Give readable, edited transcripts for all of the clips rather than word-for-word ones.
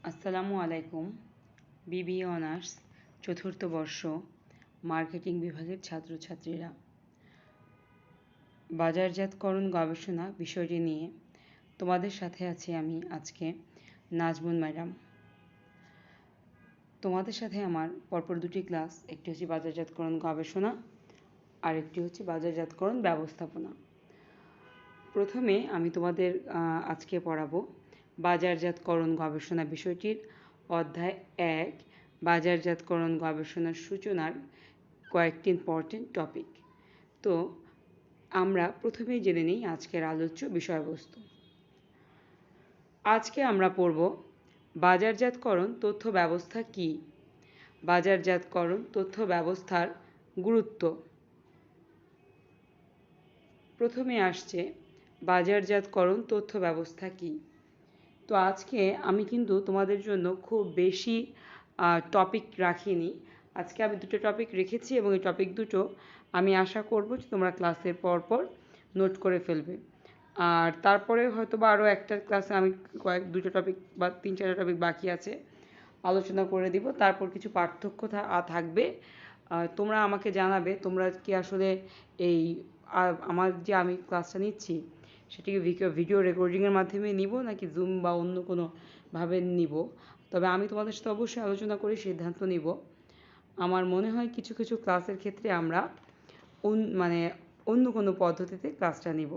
আসসালামু আলাইকুম। BBA honours চতুর্থ বর্ষ মার্কেটিং বিভাগের ছাত্রছাত্রীরা, বাজারজাতকরণ গবেষণা বিষয়টি নিয়ে তোমাদের সাথে আছি আমি আজকে নাজমুন ম্যাডাম। তোমাদের সাথে আমার পরপর দুটি ক্লাস, একটি হচ্ছে বাজারজাতকরণ গবেষণা আর একটি হচ্ছে বাজারজাতকরণ ব্যবস্থাপনা। প্রথমে আমি তোমাদের আজকে পড়াবো বাজারজাতকরণ গবেষণা বিষয়টির অধ্যায় 1, বাজারজাতকরণ গবেষণার সূচনার কয়েকটি ইম্পর্টেন্ট টপিক। তো আমরা প্রথমেই জেনে নিই আজকের আলোচ্য বিষয়বস্তু। আজকে আমরা পড়ব বাজারজাতকরণ তথ্য ব্যবস্থা কী, বাজারজাতকরণ তথ্য ব্যবস্থার গুরুত্ব। প্রথমে আসছে বাজারজাতকরণ তথ্য ব্যবস্থা কী। তো আজকে আমি কিন্তু তোমাদের জন্য খুব বেশি টপিক রাখিনি। আজকে আমি দুটো টপিক রেখেছি এবং এই টপিক দুটো আমি আশা করব যে তোমরা ক্লাসের পর নোট করে ফেলবে। আর তারপরে হয়তো বা আরও একটা ক্লাসে আমি দুটো টপিক বা 3-4টা টপিক বাকি আছে, আলোচনা করে দিব। তারপর কিছু পার্থক্য থাকবে। তোমরা আমাকে জানাবে তোমরা কি আসলে এই আমার যে আমি ক্লাসটা নিচ্ছি সেটিকে ভিডিও রেকর্ডিংয়ের মাধ্যমে নিব নাকি জুম বা অন্য কোনোভাবে নিব। তবে আমি তোমাদের সাথে অবশ্যই আলোচনা করে সিদ্ধান্ত নিব। আমার মনে হয় কিছু কিছু ক্লাসের ক্ষেত্রে আমরা অন্য কোনো পদ্ধতিতে ক্লাসটা নিব।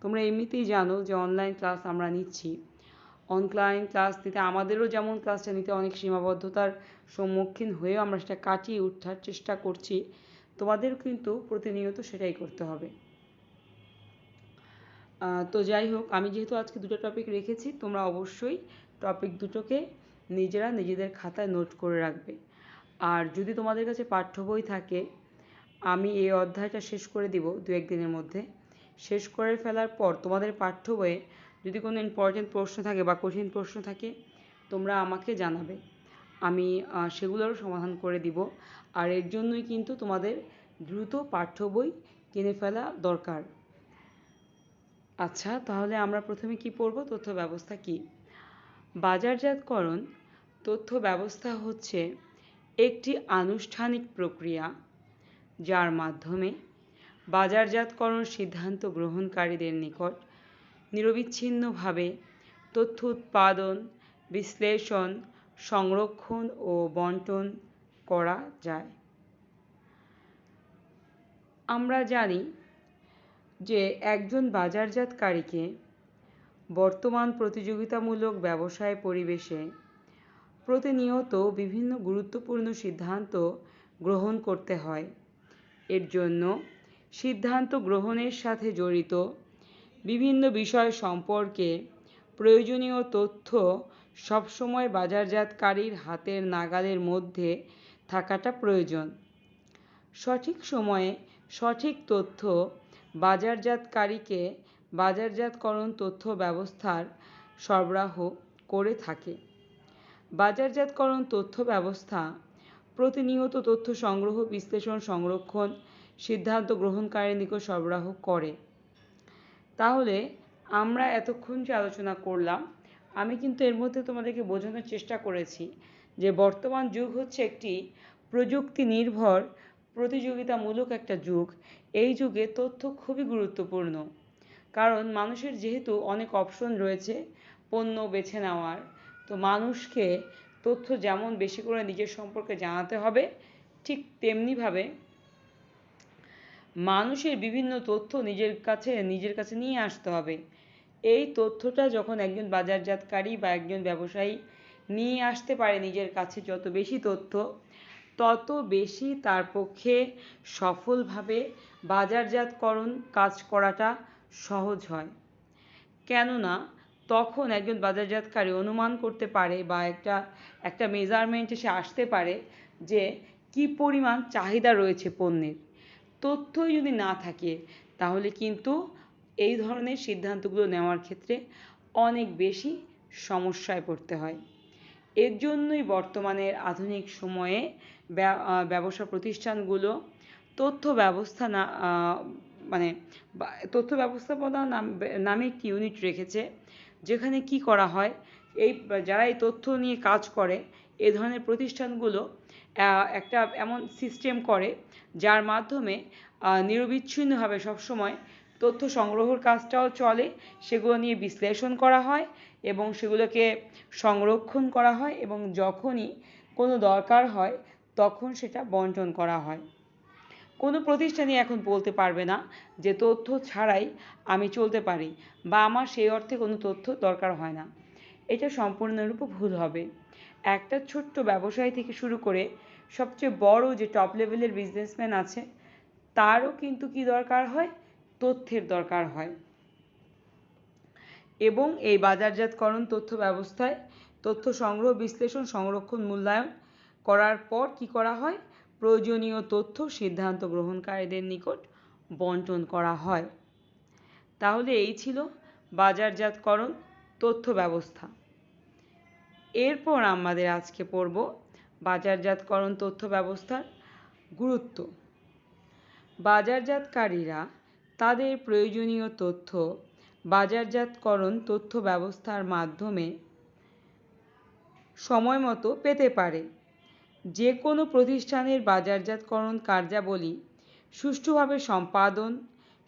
তোমরা এমনিতেই জানো যে অনলাইন ক্লাস আমরা নিচ্ছি। অনলাইন ক্লাস নিতে আমাদেরও যেমন ক্লাসটা নিতে অনেক সীমাবদ্ধতার সম্মুখীন হয়েও আমরা সেটা কাটিয়ে ওঠার চেষ্টা করছি, তোমাদেরও কিন্তু প্রতিনিয়ত সেটাই করতে হবে। তো যাই হোক, আমি যেহেতু আজকে দুটো টপিক রেখেছি, তোমরা অবশ্যই টপিক দুটোকে নিজেদের খাতায় নোট করে রাখবে। আর যদি তোমাদের কাছে পাঠ্য বই থাকে, আমি এই অধ্যায়টা শেষ করে দিব 2-1 দিনের মধ্যে। শেষ করে ফেলার পর তোমাদের পাঠ্য বইয়ে যদি কোনো ইম্পর্টেন্ট প্রশ্ন থাকে বা কঠিন প্রশ্ন থাকে, তোমরা আমাকে জানাবে, আমি সেগুলোরও সমাধান করে দিব। আর এর জন্যই কিন্তু তোমাদের দ্রুত পাঠ্য বই কিনে ফেলা দরকার। আচ্ছা, তাহলে আমরা প্রথমে কি পড়ব? তথ্য ব্যবস্থা কী। বাজারজাতকরণ তথ্য ব্যবস্থা হচ্ছে একটি আনুষ্ঠানিক প্রক্রিয়া যার মাধ্যমে বাজারজাতকরণ সিদ্ধান্ত গ্রহণকারীদের নিকট নিরবিচ্ছিন্নভাবে তথ্য উৎপাদন, বিশ্লেষণ, সংরক্ষণ ও বণ্টন করা যায়। আমরা জানি যে একজন বাজারজাতকারীকে বর্তমান প্রতিযোগিতামূলক ব্যবসায় পরিবেশে প্রতিনিয়ত বিভিন্ন গুরুত্বপূর্ণ সিদ্ধান্ত গ্রহণ করতে হয়। এর জন্য সিদ্ধান্ত গ্রহণের সাথে জড়িত বিভিন্ন বিষয় সম্পর্কে প্রয়োজনীয় তথ্য সবসময় বাজারজাতকারীর হাতের নাগালের মধ্যে থাকাটা প্রয়োজন। সঠিক সময়ে সঠিক তথ্য বাজারজাতকারীকে বাজারজাতকরণ তথ্য ব্যবস্থার সরবরাহ করে থাকে। বাজারজাতকরণ তথ্য ব্যবস্থা প্রতিনিয়ত তথ্য সংগ্রহ, বিশ্লেষণ, সংরক্ষণ, সিদ্ধান্ত গ্রহণকারীর নিকট সরবরাহ করে। তাহলে আমরা এতক্ষণ যে আলোচনা করলাম, আমি কিন্তু এর মধ্যে তোমাদেরকে বোঝানোর চেষ্টা করেছি যে বর্তমান যুগ হচ্ছে একটি প্রযুক্তি নির্ভর প্রতিযোগিতামূলক একটা যুগ। এই যুগে তথ্য খুবই গুরুত্বপূর্ণ, কারণ মানুষের যেহেতু অনেক অপশন রয়েছে পণ্য বেছে নেওয়ার, তো মানুষকে তথ্য যেমন বেশি করে নিজের সম্পর্কে জানাতে হবে, ঠিক তেমনিভাবে মানুষের বিভিন্ন তথ্য নিজের কাছে নিয়ে আসতে হবে। এই তথ্যটা যখন একজন বাজারজাতকারী বা একজন ব্যবসায়ী নিয়ে আসতে পারে নিজের কাছে, যত বেশি তথ্য তত বেশি তার পক্ষে সফলভাবে বাজারজাতকরণ কাজ করাটা সহজ হয়। কেননা তখন একজন বাজারজাতকারী অনুমান করতে পারে বা একটা মেজারমেন্টে সে আসতে পারে যে কী পরিমাণ চাহিদা রয়েছে পণ্যের। তথ্যই যদি না থাকে তাহলে কিন্তু এই ধরনের সিদ্ধান্তগুলো নেওয়ার ক্ষেত্রে অনেক বেশি সমস্যায় পড়তে হয়। এর জন্যই বর্তমানের আধুনিক সময়ে ব্যবসা প্রতিষ্ঠানগুলো তথ্য ব্যবস্থা তথ্য ব্যবস্থাপনা নামে একটি ইউনিট রেখেছে, যেখানে কি করা হয়, যারা এই তথ্য নিয়ে কাজ করে এ ধরনের প্রতিষ্ঠানগুলো একটা এমন সিস্টেম করে যার মাধ্যমে নিরবিচ্ছিন্নভাবে সবসময় তথ্য সংগ্রহের কাজটাও চলে, সেগুলো নিয়ে বিশ্লেষণ করা হয় এবং সেগুলোকে সংরক্ষণ করা হয় এবং যখনই কোনো দরকার হয় তখন সেটা বন্টন করা হয়। কোনো প্রতিষ্ঠানই এখন বলতে পারবে না যে তথ্য ছাড়াই আমি চলতে পারি বা আমার সেই অর্থে কোনো তথ্য দরকার হয় না। এটা সম্পূর্ণরূপে ভুল হবে। একটা ছোট্ট ব্যবসায়ী থেকে শুরু করে সবচেয়ে বড় যে টপ লেভেলের বিজনেসম্যান আছে তারও কিন্তু কি দরকার হয়? তথ্যের দরকার হয়। এবং এই বাজারজাতকরণ তথ্য ব্যবস্থায় তথ্য সংগ্রহ, বিশ্লেষণ, সংরক্ষণ, মূল্যায়ন করার পর কি করা হয়? প্রয়োজনীয় তথ্য সিদ্ধান্ত গ্রহণকারীদের নিকট বন্টন করা হয়। তাহলে এই ছিল বাজারজাতকরণ তথ্য ব্যবস্থা। এরপর আমাদের আজকে পড়ব বাজারজাতকরণ তথ্য ব্যবস্থার গুরুত্ব। বাজারজাতকারীরা তাদের প্রয়োজনীয় তথ্য বাজারজাতকরণ তথ্য ব্যবস্থার মাধ্যমে সময়মতো পেতে পারে। যে কোনো প্রতিষ্ঠানের বাজারজাতকরণ কার্যাবলী সুষ্ঠুভাবে সম্পাদন,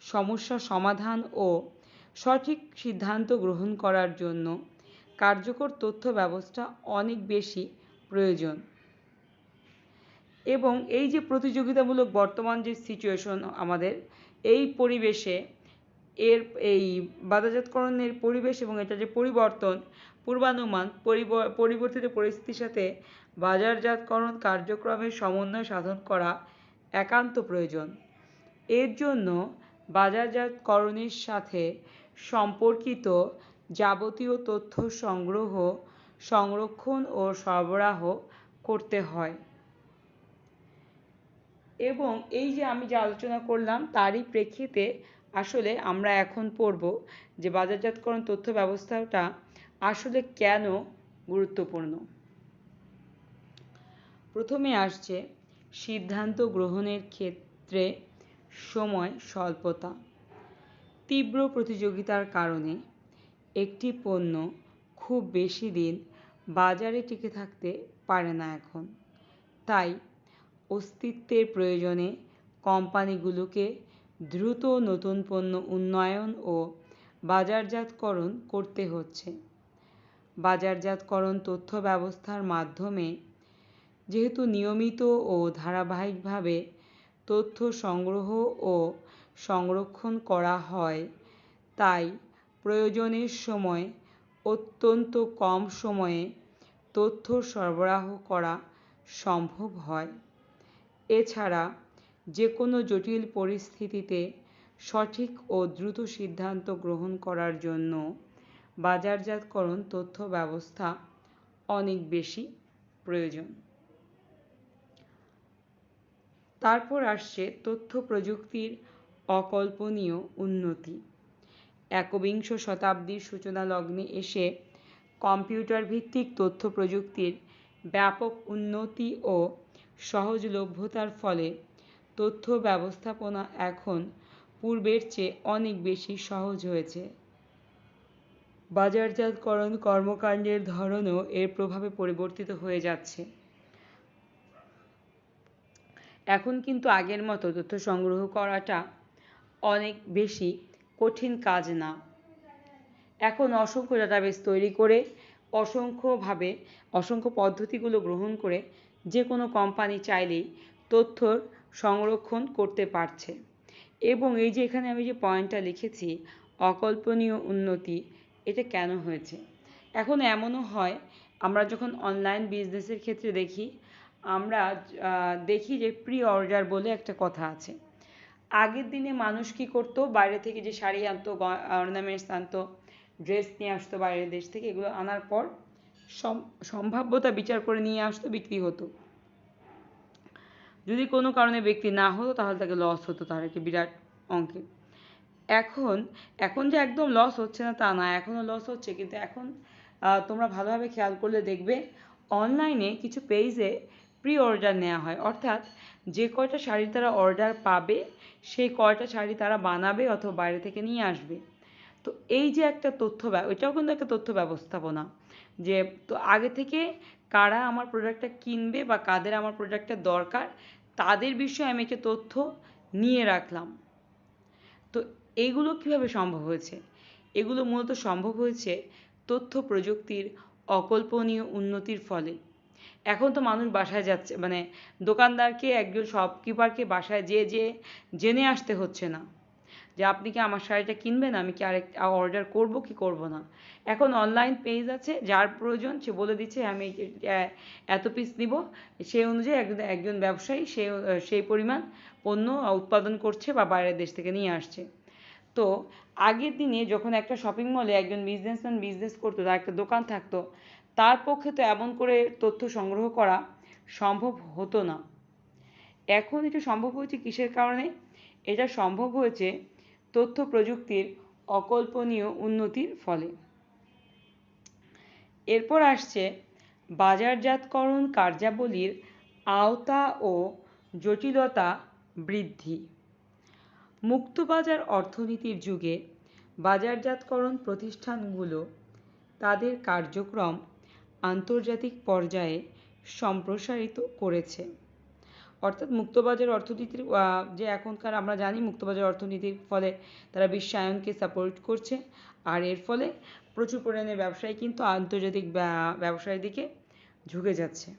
সমস্যা সমাধান ও সঠিক সিদ্ধান্ত গ্রহণ করার জন্য কার্যকর তথ্য ব্যবস্থা অনেক বেশি প্রয়োজন। এবং এই যে প্রতিযোগিতামূলক বর্তমান যে সিচুয়েশন আমাদের, এই পরিবেশে এই বাজারজাতকরণের পরিবেশ এবং এটা যে পরিবর্তন, পূর্বানুমান, পরিবর্তিত পরিস্থিতির সাথে বাজারজাতকরণ কার্যক্রমের সমন্বয় সাধন করা একান্ত প্রয়োজন। এর জন্য বাজারজাতকরণের সাথে সম্পর্কিত যাবতীয় তথ্য সংগ্রহ, সংরক্ষণ ও সরবরাহ করতে হয়। এবং এই যে আমি যে আলোচনা করলাম তারই প্রেক্ষিতে আসলে আমরা এখন পড়ব যে বাজারজাতকরণ তথ্য ব্যবস্থাটা আসলে কেন গুরুত্বপূর্ণ। প্রথমে আসছে সিদ্ধান্ত গ্রহণের ক্ষেত্রে সময় স্বল্পতা। তীব্র প্রতিযোগিতার কারণে একটি পণ্য খুব বেশি দিন বাজারে টিকে থাকতে পারে না এখন। তাই অস্তিত্বের প্রয়োজনে কোম্পানিগুলোকে দ্রুত নতুন পণ্য উন্নয়ন ও বাজারজাতকরণ করতে হচ্ছে। বাজারজাতকরণ তথ্য ব্যবস্থার মাধ্যমে যেহেতু নিয়মিত ও ধারাবাহিকভাবে তথ্য সংগ্রহ ও সংরক্ষণ করা হয়, তাই প্রয়োজনের সময় অত্যন্ত কম সময়ে তথ্য সরবরাহ করা সম্ভব হয়। এছাড়া যে কোনো জটিল পরিস্থিতিতে সঠিক ও দ্রুত সিদ্ধান্ত গ্রহণ করার জন্য বাজারজাতকরণ তথ্য ব্যবস্থা অনেক বেশি প্রয়োজন। তারপর আসছে তথ্য প্রযুক্তির অকল্পনীয় উন্নতি। একবিংশ শতাব্দীর সূচনা লগ্নে এসে কম্পিউটার ভিত্তিক তথ্য প্রযুক্তির ব্যাপক উন্নতি ও সহজলভ্যতার ফলে তথ্য ব্যবস্থাপনা এখন পূর্বের চেয়ে অনেক বেশি সহজ হয়েছে। বাজারজাতকরণ কর্মকাণ্ডের ধরনও এর প্রভাবে পরিবর্তিত হয়ে যাচ্ছে। এখন কিন্তু আগের মতো তথ্য সংগ্রহ করাটা অনেক বেশি কঠিন কাজ না। এখন অসংখ্য ডাটাবেস তৈরি করে অসংখ্য পদ্ধতিগুলো গ্রহণ করে যে কোনো কোম্পানি চাইলেই তথ্য সংরক্ষণ করতে পারছে। এবং এই যে এখানে আমি যে পয়েন্টটা লিখেছি অকল্পনীয় উন্নতি, এটা কেন হয়েছে? এখন এমনও হয় আমরা যখন অনলাইন বিজনেসের ক্ষেত্রে আমরা দেখি যে প্রি অর্ডার বলে একটা কথা আছে। আগের দিনে মানুষ কি করতো? বাইরে থেকে যে শাড়ি আনতো, অর্নামেন্টস আনতো, ড্রেস নিয়ে আসতো বাইরের দেশ থেকে, এগুলো আনার পর সম্ভাব্যতা বিচার করে নিয়ে আসতো, বিক্রি হতো। যদি কোনো কারণে বিক্রি না হতো তাহলে তাকে লস হতো, তার একটা বিরাট অঙ্কে। এখন যে একদম লস হচ্ছে না তা না, এখনও লস হচ্ছে, কিন্তু এখন তোমরা ভালোভাবে খেয়াল করলে দেখবে অনলাইনে কিছু পেজে প্রি অর্ডার নেওয়া হয়। অর্থাৎ যে কয়টা শাড়ি তারা অর্ডার পাবে সেই কয়টা শাড়ি তারা বানাবে অথবা বাইরে থেকে নিয়ে আসবে। তো এই যে একটা এটাও কিন্তু একটা তথ্য ব্যবস্থাপনা। যে তো আগে থেকে কারা আমার প্রোডাক্টটা কিনবে বা কাদের আমার প্রোডাক্টটা দরকার তাদের বিষয়ে আমি একটা তথ্য নিয়ে রাখলাম। তো এইগুলো কিভাবে সম্ভব হয়েছে? এগুলো মূলত সম্ভব হয়েছে তথ্য প্রযুক্তির অকল্পনীয় উন্নতির ফলে। এখন তো মানুষ বাসায় যাচ্ছে, মানে দোকানদারকে, একজন শপকিপারকে বাসায় যেয়ে জেনে আসতে হচ্ছে না যে আপনি কি আমার শাড়িটা কিনবেন, আমি কি আরেক অর্ডার করব কি করব না। এখন অনলাইন পেজ আছে, যার প্রয়োজন সে বলে দিচ্ছে আমি এত পিস নিব, সেই অনুযায়ী একজন ব্যবসায়ী সেই পরিমাণ পণ্য উৎপাদন করছে বা বাইরের দেশ থেকে নিয়ে আসছে। তো আগের দিনে যখন একটা শপিং মলে একজন বিজনেসম্যান বিজনেস করতো, তার একটা দোকান থাকতো, তার পক্ষে তো এমন করে তথ্য সংগ্রহ করা সম্ভব হতো না। এখন এটা সম্ভব হয়েছে কিসের কারণে? এটা সম্ভব হয়েছে তথ্য প্রযুক্তির অকল্পনীয় উন্নতির ফলে। এরপর আসছে বাজারজাতকরণ কার্যাবলীর আওতা ও জটিলতা বৃদ্ধি। মুক্তবাজার অর্থনীতির যুগে বাজারজাতকরণ প্রতিষ্ঠানগুলো তাদের কার্যক্রম আন্তর্জাতিক পর্যায়ে সম্প্রসারিত করেছে। অর্থাৎ মুক্তবাজার অর্থনীতির যে এখনকার আমরা জানি মুক্তবাজার অর্থনীতির ফলে তারা বিশ্বায়নকে সাপোর্ট করছে, আর এর ফলে প্রচুর পরিমাণে ব্যবসায়ী কিন্তু আন্তর্জাতিক ব্যবসায়ের দিকে ঝুঁকে যাচ্ছে।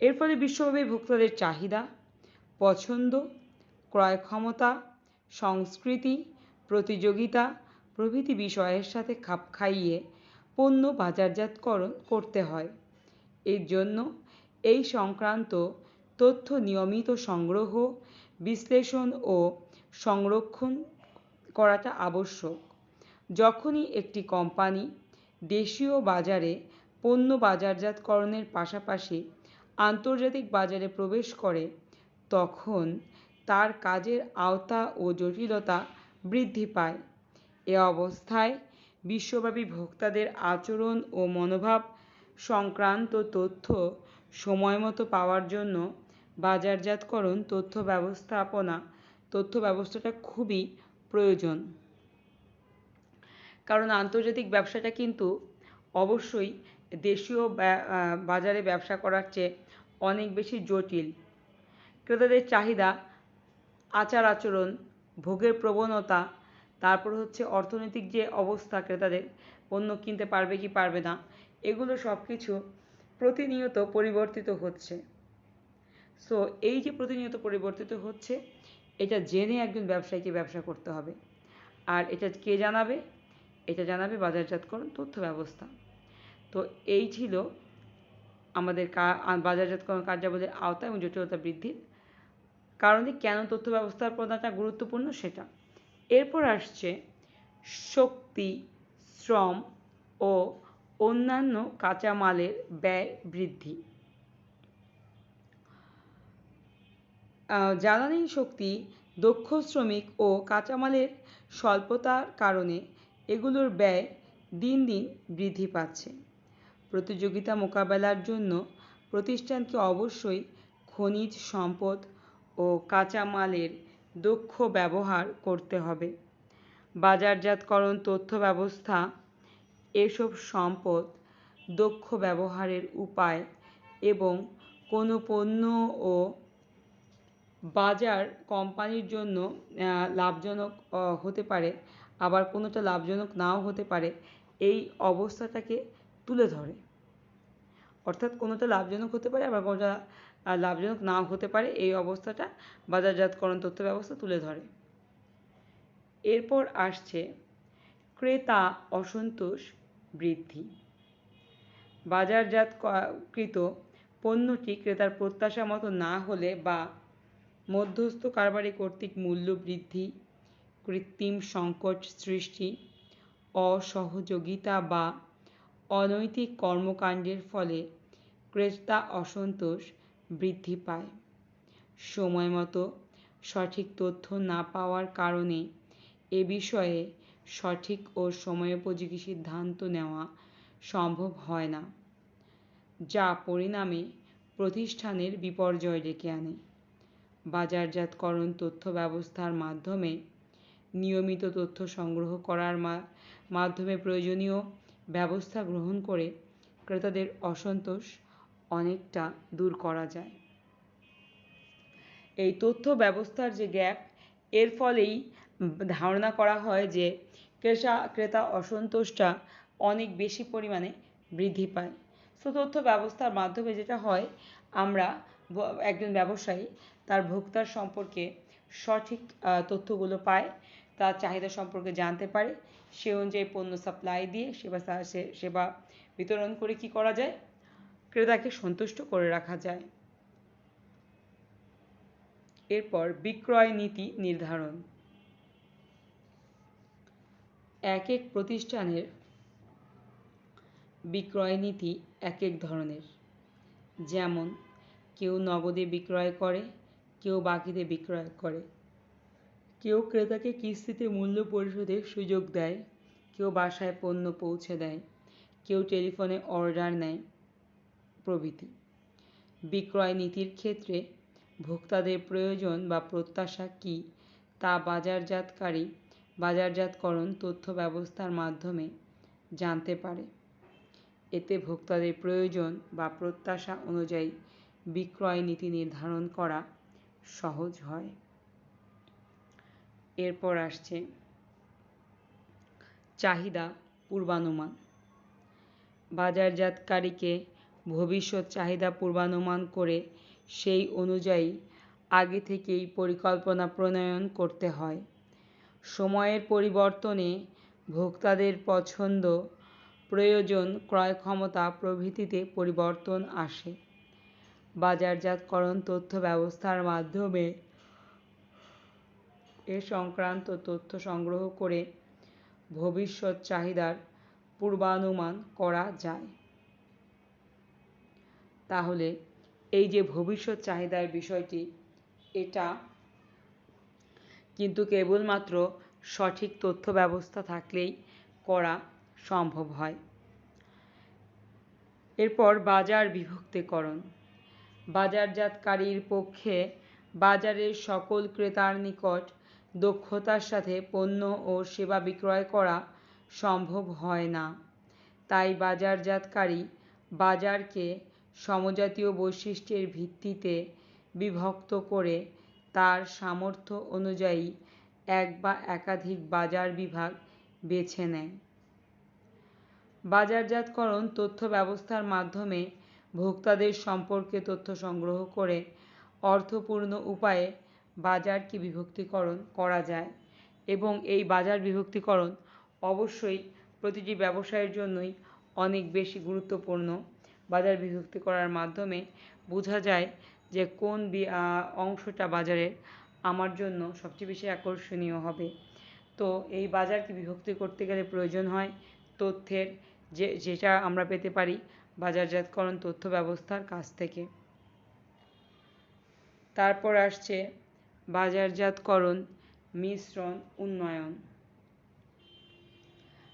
এর ফলে বিশ্বব্যাপী ভোক্তাদের চাহিদা, পছন্দ, ক্রয় ক্ষমতা, সংস্কৃতি, প্রতিযোগিতা প্রভৃতি বিষয়ের সাথে খাপ খাইয়ে পণ্য বাজারজাতকরণ করতে হয়। এর জন্য এই সংক্রান্ত তথ্য নিয়মিত সংগ্রহ, বিশ্লেষণ ও সংরক্ষণ করাটা আবশ্যক। যখনই একটি কোম্পানি দেশীয় বাজারে পণ্য বাজারজাতকরণের পাশাপাশি আন্তর্জাতিক বাজারে প্রবেশ করে, তখন তার কাজের আওতা ও জটিলতা বৃদ্ধি পায়। এ অবস্থায় বিশ্বব্যাপী ভোক্তাদের আচরণ ও মনোভাব সংক্রান্ত তথ্য সময়মতো পাওয়ার জন্য বাজারজাতকরণ তথ্য ব্যবস্থাটা খুবই প্রয়োজন। কারণ আন্তর্জাতিক ব্যবসাটা কিন্তু অবশ্যই দেশীয় বাজারে ব্যবসা করার চেয়ে অনেক বেশি জটিল। ক্রেতাদের চাহিদা, আচার আচরণ, ভোগের প্রবণতা, তারপর হচ্ছে অর্থনৈতিক যে অবস্থা, ক্রেতাদের পণ্য কিনতে পারবে কি পারবে না, এগুলো সব কিছু প্রতিনিয়ত পরিবর্তিত হচ্ছে। সো এই যে প্রতিনিয়ত পরিবর্তিত হচ্ছে, এটা জেনে একজন ব্যবসায়ীকে ব্যবসা করতে হবে। আর এটা কে জানাবে? এটা জানাবে বাজারজাতকরণ তথ্য ব্যবস্থা। তো এই ছিল আমাদের বাজারজাতকরণ কার্যাবলীর আওতা এবং জটিলতা বৃদ্ধির কারণে কেন তথ্য ব্যবস্থাপনাটা গুরুত্বপূর্ণ সেটা। এরপর আসছে শক্তি, শ্রম ও অন্যান্য কাঁচামালের ব্যয় বৃদ্ধি। জ্বালানি শক্তি, দক্ষ শ্রমিক ও কাঁচামালের স্বল্পতার কারণে এগুলোর ব্যয় দিন দিন বৃদ্ধি পাচ্ছে। প্রতিযোগিতা মোকাবেলার জন্য প্রতিষ্ঠানকে অবশ্যই খনিজ সম্পদ ও কাঁচামালের দক্ষ ব্যবহার করতে হবে। বাজারজাতকরণ তথ্য ব্যবস্থা এসব সম্পদ দক্ষ ব্যবহারের উপায় এবং কোনো পণ্য ও বাজার কোম্পানির জন্য লাভজনক হতে পারে, আবার কোনোটা লাভজনক নাও হতে পারে, এই অবস্থাটাকে তুলে ধরে। অর্থাৎ কোনোটা লাভজনক হতে পারে, আবার কোনোটা লাভজনক নাও হতে পারে, এই অবস্থাটা বাজারজাতকরণ তথ্য ব্যবস্থা তুলে ধরে। এরপর আসছে ক্রেতা অসন্তোষ বৃদ্ধি। বাজারজাতকৃত পণ্যটি ক্রেতার প্রত্যাশা মতো না হলে বা মধ্যস্থ কারবারি কর্তৃক মূল্য বৃদ্ধি, কৃত্রিম সংকট সৃষ্টি, অসহযোগিতা বা অনৈতিক কর্মকাণ্ডের ফলে ক্রেতা অসন্তোষ বৃদ্ধি পায়। সময়মতো সঠিক তথ্য না পাওয়ার কারণে এ বিষয়ে সঠিক ও সময়োপযোগী সিদ্ধান্ত নেওয়া সম্ভব হয় না, যা পরিণামে প্রতিষ্ঠানের বিপর্যয় ডেকে আনে। বাজারজাতকরণ তথ্য ব্যবস্থার মাধ্যমে নিয়মিত তথ্য সংগ্রহ করার মাধ্যমে প্রয়োজনীয় ব্যবস্থা গ্রহণ করে ক্রেতাদের অসন্তোষ অনেকটা দূর করা যায়। এই তথ্য ব্যবস্থার যে গ্যাপ, এর ফলেই ধারণা করা হয় যে ক্রেতা অসন্তোষটা অনেক বেশি পরিমাণে বৃদ্ধি পায়। সো তথ্য ব্যবস্থার মাধ্যমে যেটা হয়, আমরা একজন ব্যবসায়ী তার ভোক্তার সম্পর্কে সঠিক তথ্যগুলো পায়, তার চাহিদা সম্পর্কে জানতে পারে, সে অনুযায়ী পণ্য সাপ্লাই দিয়ে সেবা বিতরণ করে কি করা যায়, ক্রেতাকে সন্তুষ্ট করে রাখা যায়। এরপর বিক্রয় নীতি নির্ধারণ। এক এক প্রতিষ্ঠানের বিক্রয় নীতি এক এক ধরনের। যেমন কেউ নগদে বিক্রয় করে, কেউ বাকিতে বিক্রয় করে, কেউ ক্রেতাকে কিস্তিতে মূল্য পরিশোধের সুযোগ দেয়, কেউ বাসায় পণ্য পৌঁছে দেয়, কেউ টেলিফোনে অর্ডার নেয় প্রভৃতি। বিক্রয় নীতির ক্ষেত্রে ভোক্তাদের প্রয়োজন বা প্রত্যাশা কী তা বাজারজাতকরণ তথ্য ব্যবস্থার মাধ্যমে জানতে পারে। এতে ভোক্তাদের প্রয়োজন বা প্রত্যাশা অনুযায়ী বিক্রয় নীতি নির্ধারণ করা সহজ হয়। এরপর আসছে চাহিদা পূর্বানুমান। বাজারজাতকারীকে ভবিষ্যৎ চাহিদা পূর্বানুমান করে সেই অনুযায়ী আগে থেকেই পরিকল্পনা প্রণয়ন করতে হয়। সময়ের পরিবর্তনে ভোক্তাদের পছন্দ, প্রয়োজন, ক্রয় ক্ষমতা প্রভৃতিতে পরিবর্তন আসে। বাজারজাতকরণ তথ্য ব্যবস্থার মাধ্যমে এ সংক্রান্ত তথ্য সংগ্রহ করে ভবিষ্যৎ চাহিদার পূর্বানুমান করা যায়। তাহলে এই যে ভবিষ্যৎ চাহিদার বিষয়টি, এটা কিন্তু কেবলমাত্র সঠিক তথ্য ব্যবস্থা থাকলেই করা সম্ভব হয়। এরপর বাজার বিভক্তিকরণ। বাজারজাতকারীর পক্ষে বাজারের সকল ক্রেতার নিকট দক্ষতার সাথে পণ্য ও সেবা বিক্রয় করা সম্ভব হয় না। তাই বাজারজাতকারী বাজারকে সমজাতীয় বৈশিষ্ট্যের ভিত্তিতে বিভক্ত করে তার সামর্থ্য অনুযায়ী এক বা একাধিক বাজার বিভাগ বেছে নেয়। বাজারজাতকরণ তথ্য ব্যবস্থার মাধ্যমে ভোক্তাদের সম্পর্কে তথ্য সংগ্রহ করে অর্থপূর্ণ উপায়ে বাজারকে বিভক্তিকরণ করা যায় এবং এই বাজার বিভক্তিকরণ অবশ্যই প্রতিটি ব্যবসায়ের জন্যই অনেক বেশি গুরুত্বপূর্ণ। বাজার বিভক্তি করার মাধ্যমে বোঝা যায় যে কোন অংশটা বাজারের আমার জন্য সবচেয়ে বেশি আকর্ষণীয় হবে। তো এই বাজারকে বিভক্তি করতে গেলে প্রয়োজন হয় তথ্যের, যেটা আমরা পেতে পারি বাজারজাতকরণ তথ্য ব্যবস্থার কাছ থেকে। তারপর আসছে বাজারজাতকরণ মিশ্রণ উন্নয়ন।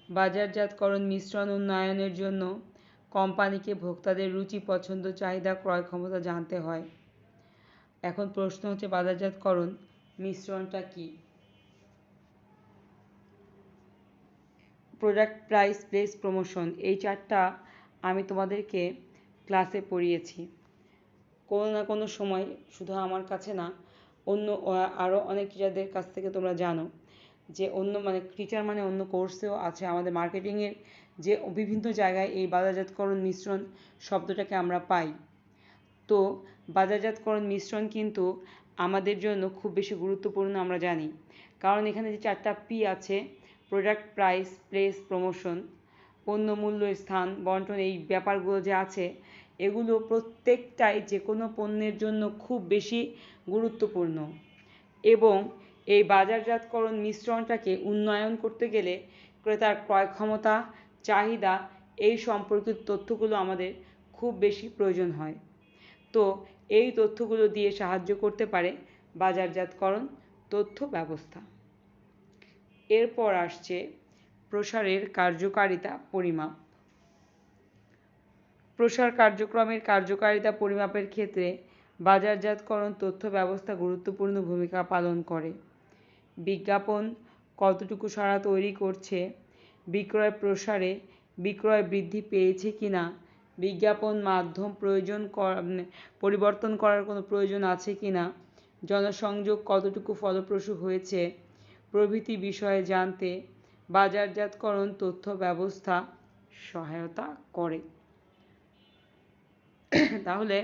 বাজারজাতকরণ মিশ্রণ উন্নয়নের জন্য কোম্পানিকে ভোক্তাদের রুচি, পছন্দ, চাহিদা, ক্রয় ক্ষমতা জানতে হয়। এখন প্রশ্ন হচ্ছে বাজারজাতকরণ মিশ্রণটা কি? প্রোডাক্ট, প্রাইস, প্লেস, প্রমোশন, এই চারটা আমি তোমাদেরকে ক্লাসে পড়িয়েছি। কোনো না কোনো সময়, শুধু আমার কাছে না, অন্য আরও অনেক টিচারদের কাছ থেকে তোমরা জানো যে টিচার অন্য কোর্সেও আছে। আমাদের মার্কেটিংয়ের যে বিভিন্ন জায়গায় এই বাজারজাতকরণ মিশ্রণ শব্দটাকে আমরা পাই। তো বাজারজাতকরণ মিশ্রণ কিন্তু আমাদের জন্য খুব বেশি গুরুত্বপূর্ণ আমরা জানি, কারণ এখানে যে চারটা পি আছে, প্রোডাক্ট, প্রাইস, প্লেস, প্রমোশন, পণ্য, মূল্য, স্থান, বন্টন, এই ব্যাপারগুলো যে আছে, এগুলো প্রত্যেকটাই যে কোনো পণ্যের জন্য খুব বেশি গুরুত্বপূর্ণ। এবং এই বাজারজাতকরণ মিশ্রণটাকে উন্নয়ন করতে গেলে ক্রেতার ক্রয় ক্ষমতা, চাহিদা, এই সম্পর্কিত তথ্যগুলো আমাদের খুব বেশি প্রয়োজন হয়। তো এই তথ্যগুলো দিয়ে সাহায্য করতে পারে বাজারজাতকরণ তথ্য ব্যবস্থা। এরপর আসছে প্রসারের কার্যকারিতা পরিমাপ। প্রসার কার্যক্রমের কার্যকারিতা পরিমাপের ক্ষেত্রে বাজারজাতকরণ তথ্য ব্যবস্থা গুরুত্বপূর্ণ ভূমিকা পালন করে। বিজ্ঞাপন কতটুকু সাড়া তৈরি করছে, বিক্রয় প্রসারে বিক্রয় বৃদ্ধি পেয়েছে কিনা, বিজ্ঞাপন মাধ্যম পরিবর্তন করার কোনো প্রয়োজন আছে কিনা, জনসংযোগ কতটুকু ফলপ্রসূ হয়েছে প্রভৃতি বিষয়ে জানতে বাজারজাতকরণ তথ্য ব্যবস্থা সহায়তা করে। তাহলে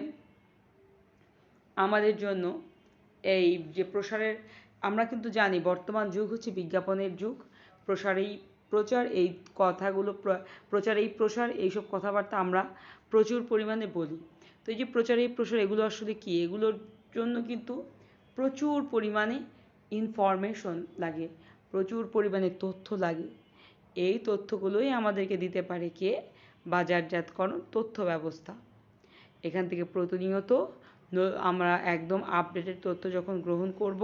আমাদের জন্য এই যে আমরা কিন্তু জানি বর্তমান যুগ হচ্ছে বিজ্ঞাপনের যুগ। প্রচার এই কথাগুলো প্রসার এইসব কথাবার্তা আমরা প্রচুর পরিমাণে বলি। তো এই যে প্রসার এগুলো আসলে কি? এগুলোর জন্য কিন্তু প্রচুর পরিমাণে ইনফরমেশন লাগে, প্রচুর পরিমাণে তথ্য লাগে। এই তথ্যগুলোই আমাদেরকে দিতে পারে কে? বাজারজাতকরণ তথ্য ব্যবস্থা। এখান থেকে প্রতিনিয়ত আমরা একদম আপডেটেড তথ্য যখন গ্রহণ করব,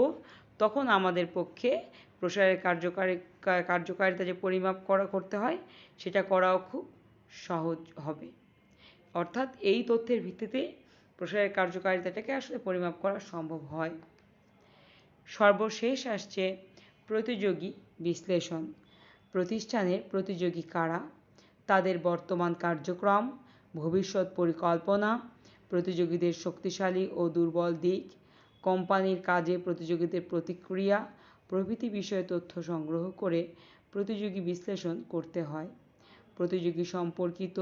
তখন আমাদের পক্ষে প্রসারের কার্যকারিতা যে পরিমাপ করতে হয়, সেটা করাও খুব সহজ হবে। অর্থাৎ এই তথ্যের ভিত্তিতে প্রসারের কার্যকারিতাটাকে আসলে পরিমাপ করা সম্ভব হয়। সর্বশেষ আসছে প্রতিযোগী বিশ্লেষণ। প্রতিষ্ঠানের প্রতিযোগী কারা, তাদের বর্তমান কার্যক্রম, ভবিষ্যৎ পরিকল্পনা, প্রতিযোগীদের শক্তিশালী ও দুর্বল দিক, কোম্পানির কাজে প্রতিযোগীদের প্রতিক্রিয়া প্রভৃতি বিষয়ে তথ্য সংগ্রহ করে প্রতিযোগী বিশ্লেষণ করতে হয়। প্রতিযোগী সম্পর্কিত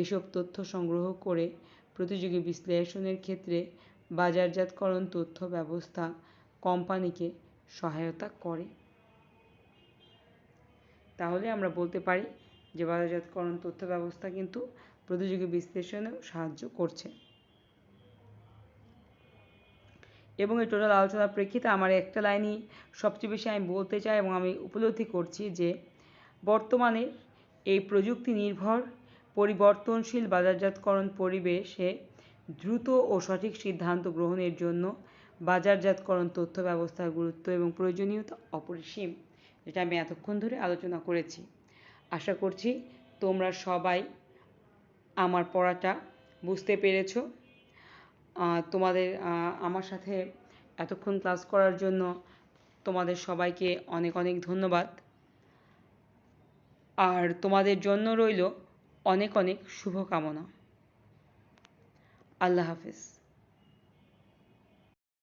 এসব তথ্য সংগ্রহ করে প্রতিযোগী বিশ্লেষণের ক্ষেত্রে বাজারজাতকরণ তথ্য ব্যবস্থা কোম্পানিকে সহায়তা করে। তাহলে আমরা বলতে পারি যে বাজারজাতকরণ তথ্য ব্যবস্থা কিন্তু প্রতিযোগী বিশ্লেষণেও সাহায্য করছে। এবং এই টোটাল আলোচনার প্রেক্ষিতে আমার একটা লাইনই সবচেয়ে বেশি আমি বলতে চাই এবং আমি উপলব্ধি করছি যে বর্তমানে এই প্রযুক্তি নির্ভর পরিবর্তনশীল বাজারজাতকরণ পরিবেশে দ্রুত ও সঠিক সিদ্ধান্ত গ্রহণের জন্য বাজারজাতকরণ তথ্য ব্যবস্থার গুরুত্ব এবং প্রয়োজনীয়তা অপরিসীম, যেটা আমি এতক্ষণ ধরে আলোচনা করেছি। আশা করছি তোমরা সবাই আমার পড়াটা বুঝতে পেরেছ। তোমাদের আমার সাথে এতক্ষণ ক্লাস করার জন্য তোমাদের সবাইকে অনেক অনেক ধন্যবাদ। আর তোমাদের জন্য রইল অনেক অনেক শুভকামনা। আল্লাহ হাফেজ।